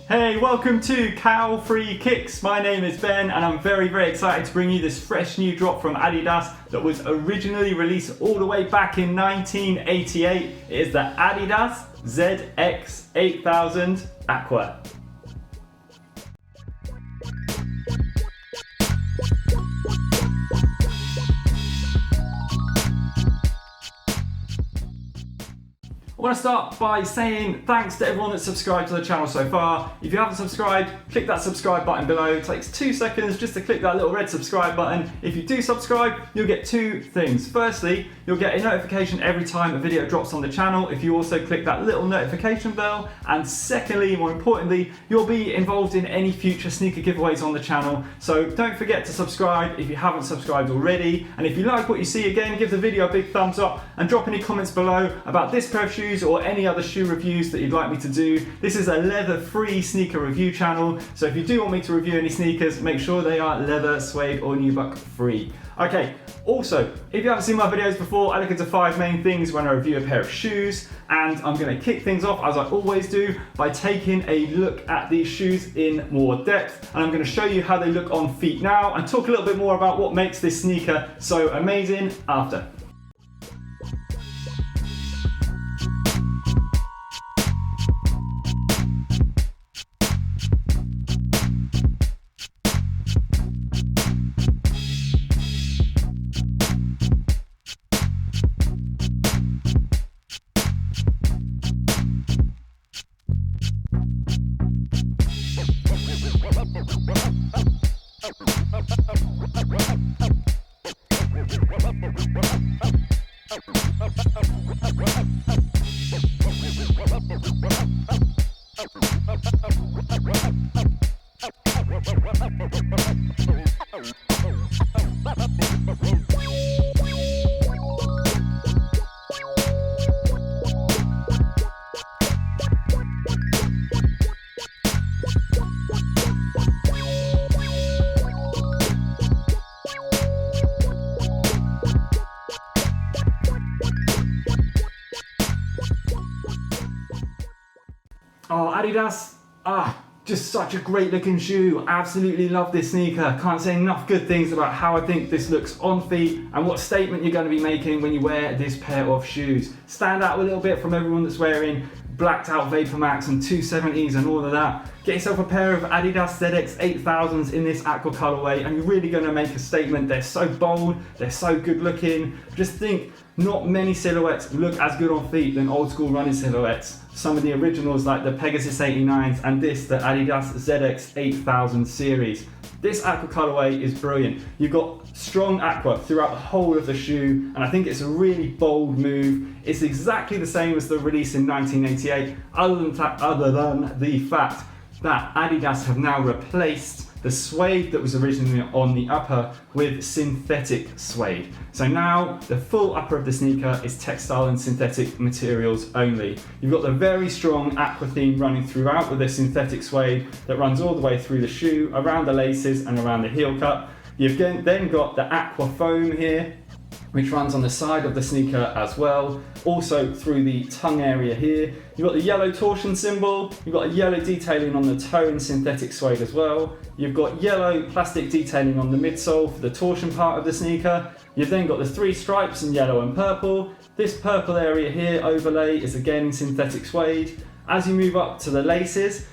Hey, welcome to Cow Free Kicks. My name is Ben and I'm very excited to bring you this fresh new drop from Adidas that was originally released all the way back in 1988. It is the Adidas ZX 8000 Aqua. I want to start by saying thanks to everyone that's subscribed to the channel so far. If you haven't subscribed, click that subscribe button below. It takes 2 seconds just to click that little red subscribe button. If you do subscribe, you'll get 2 things. Firstly, you'll get a notification every time a video drops on the channel if you also click that little notification bell. And secondly, more importantly, you'll be involved in any future sneaker giveaways on the channel. So don't forget to subscribe if you haven't subscribed already. And if you like what you see, again, give the video a big thumbs up and drop any comments below about this pair of shoes or any other shoe reviews that you'd like me to do. This is a leather-free sneaker review channel, so if you do want me to review any sneakers, make sure they are leather, suede or nubuck free. Okay, also, if you haven't seen my videos before, I look into 5 main things when I review a pair of shoes, and I'm going to kick things off, as I always do, by taking a look at these shoes in more depth, and I'm going to show you how they look on feet now, and talk a little bit more about what makes this sneaker so amazing after. Oh, Adidas, just such a great looking shoe. Absolutely love this sneaker. Can't say enough good things about how I think this looks on feet and what statement you're going to be making when you wear this pair of shoes. Stand out a little bit from everyone that's wearing blacked out Vapor Max and 270s and all of that. Get yourself a pair of Adidas ZX 8000s in this aqua colorway and you're really going to make a statement. They're so bold, they're so good looking. Just think, not many silhouettes look as good on feet than old school running silhouettes. Some of the originals like the Pegasus 89s and this, the Adidas ZX 8000 series. This aqua colorway is brilliant. You've got strong aqua throughout the whole of the shoe, and I think it's a really bold move. It's exactly the same as the release in 1988, other than the fact that Adidas have now replaced the suede that was originally on the upper with synthetic suede. So now the full upper of the sneaker is textile and synthetic materials only. You've got the very strong aqua theme running throughout with the synthetic suede that runs all the way through the shoe, around the laces and around the heel cup. You've then got the aqua foam here, which runs on the side of the sneaker as well, also through the tongue area here. You've got the yellow torsion symbol, you've got a yellow detailing on the toe in synthetic suede as well. You've got yellow plastic detailing on the midsole for the torsion part of the sneaker. You've then got the 3 stripes in yellow and purple. This purple area here overlay is again in synthetic suede. As you move up to the laces,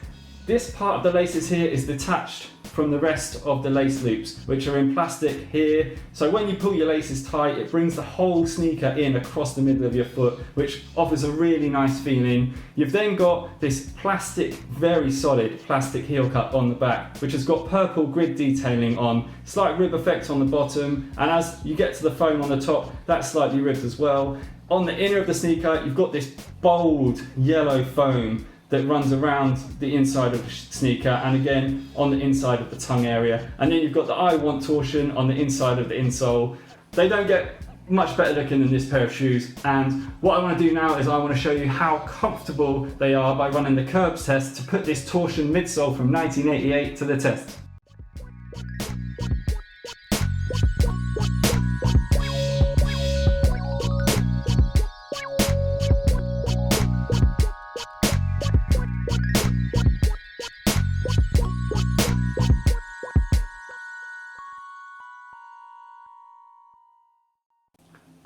this part of the laces here is detached from the rest of the lace loops, which are in plastic here. So when you pull your laces tight, it brings the whole sneaker in across the middle of your foot, which offers a really nice feeling. You've then got this plastic, very solid plastic heel cup on the back, which has got purple grid detailing on, slight rib effect on the bottom, and as you get to the foam on the top, that's slightly ribbed as well. On the inner of the sneaker, you've got this bold yellow foam that runs around the inside of the sneaker and again on the inside of the tongue area. And then you've got the I want torsion on the inside of the insole. They don't get much better looking than this pair of shoes, and what I want to do now is I want to show you how comfortable they are by running the curbs test to put this torsion midsole from 1988 to the test.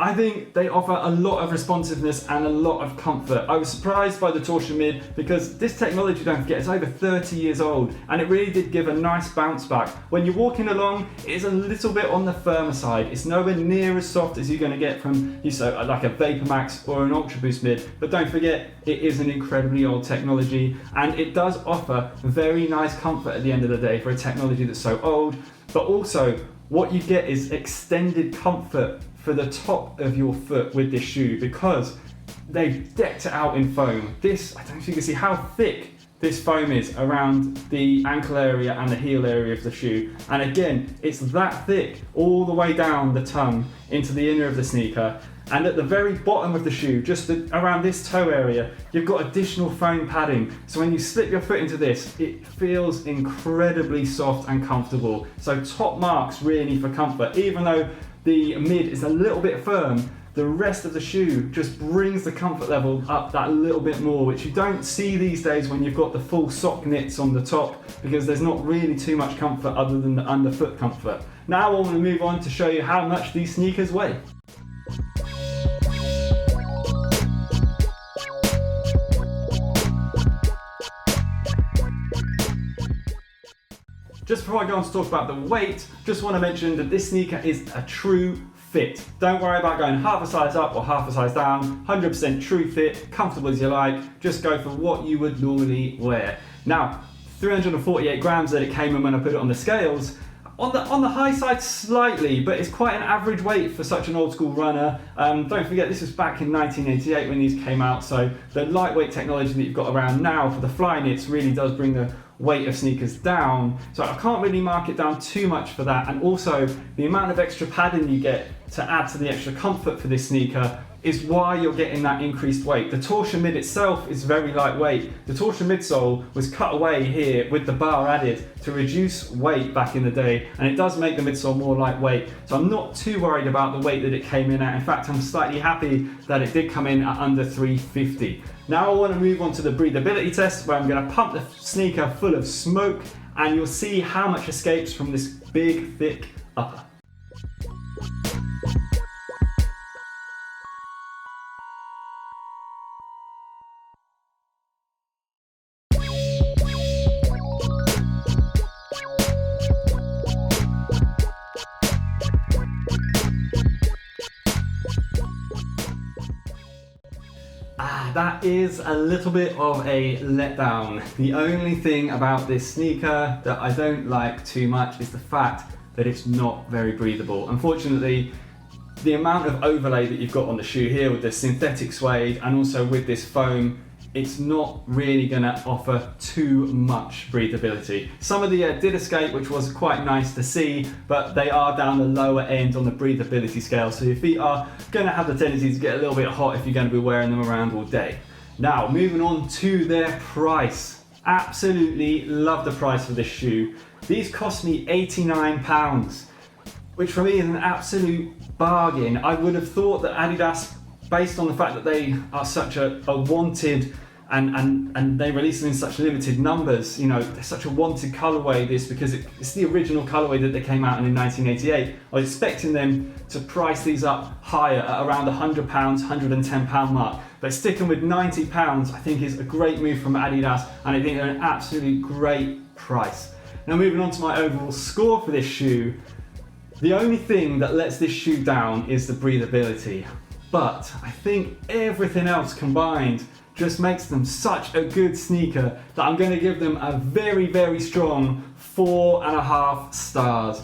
I think they offer a lot of responsiveness and a lot of comfort. I was surprised by the torsion mid because this technology, don't forget, is over 30 years old, and it really did give a nice bounce back. When you're walking along, it is a little bit on the firmer side. It's nowhere near as soft as you're going to get from like a Vapor Max or an UltraBoost mid, but don't forget, it is an incredibly old technology, and it does offer very nice comfort at the end of the day for a technology that's so old. But also, what you get is extended comfort for the top of your foot with this shoe, because they've decked it out in foam. This, I don't know if you can see how thick this foam is around the ankle area and the heel area of the shoe. And again, it's that thick all the way down the tongue into the inner of the sneaker. And at the very bottom of the shoe, just around this toe area, you've got additional foam padding. So when you slip your foot into this, it feels incredibly soft and comfortable. So top marks really for comfort. Even though the mid is a little bit firm, the rest of the shoe just brings the comfort level up that little bit more, which you don't see these days when you've got the full sock knits on the top, because there's not really too much comfort other than the underfoot comfort. Now I want to move on to show you how much these sneakers weigh. Just before I go on to talk about the weight, just want to mention that this sneaker is a true fit. Don't worry about going half a size up or half a size down. 100% true fit, comfortable as you like. Just go for what you would normally wear. Now, 348 grams that it came in when I put it on the scales. On the high side slightly, but it's quite an average weight for such an old school runner. Don't forget, this was back in 1988 when these came out, so the lightweight technology that you've got around now for the fly knits really does bring the weight of sneakers down. So I can't really mark it down too much for that. And also, the amount of extra padding you get to add to the extra comfort for this sneaker is why you're getting that increased weight. The torsion mid itself is very lightweight. The torsion midsole was cut away here with the bar added to reduce weight back in the day, and it does make the midsole more lightweight. So I'm not too worried about the weight that it came in at. In fact, I'm slightly happy that it did come in at under 350. Now I want to move on to the breathability test, where I'm going to pump the sneaker full of smoke, and you'll see how much escapes from this big, thick upper. That is a little bit of a letdown. The only thing about this sneaker that I don't like too much is the fact that it's not very breathable. Unfortunately, the amount of overlay that you've got on the shoe here with the synthetic suede and also with this foam, it's not really going to offer too much breathability. Some of the did escape, which was quite nice to see, but they are down the lower end on the breathability scale, so your feet are going to have the tendency to get a little bit hot if you're going to be wearing them around all day. Now, moving on to their price. Absolutely love the price for this shoe. These cost me £89, which for me is an absolute bargain. I would have thought that Adidas, based on the fact that they are such a wanted and they release them in such limited numbers, you know, they're such a wanted colourway, this, because it's the original colourway that they came out in 1988. I was expecting them to price these up higher at around £100, £110 mark, but sticking with £90 I think is a great move from Adidas, and I think they're an absolutely great price. Now moving on to my overall score for this shoe, the only thing that lets this shoe down is the breathability. But I think everything else combined just makes them such a good sneaker that I'm going to give them a very, very strong 4.5 stars.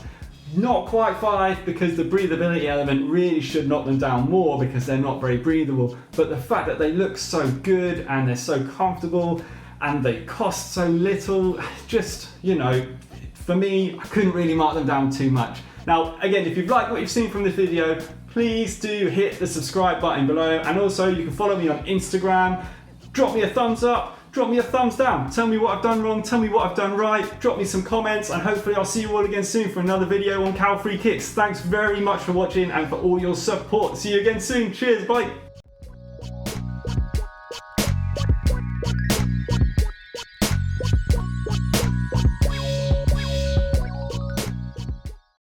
Not quite 5, because the breathability element really should knock them down more because they're not very breathable. But the fact that they look so good and they're so comfortable and they cost so little, just, you know, for me, I couldn't really mark them down too much. Now, again, if you've liked what you've seen from this video, please do hit the subscribe button below, and also you can follow me on Instagram. Drop me a thumbs up, drop me a thumbs down, tell me what I've done wrong, tell me what I've done right, drop me some comments, and hopefully I'll see you all again soon for another video on Cal Free Kicks. Thanks very much for watching and for all your support. See you again soon. Cheers, bye.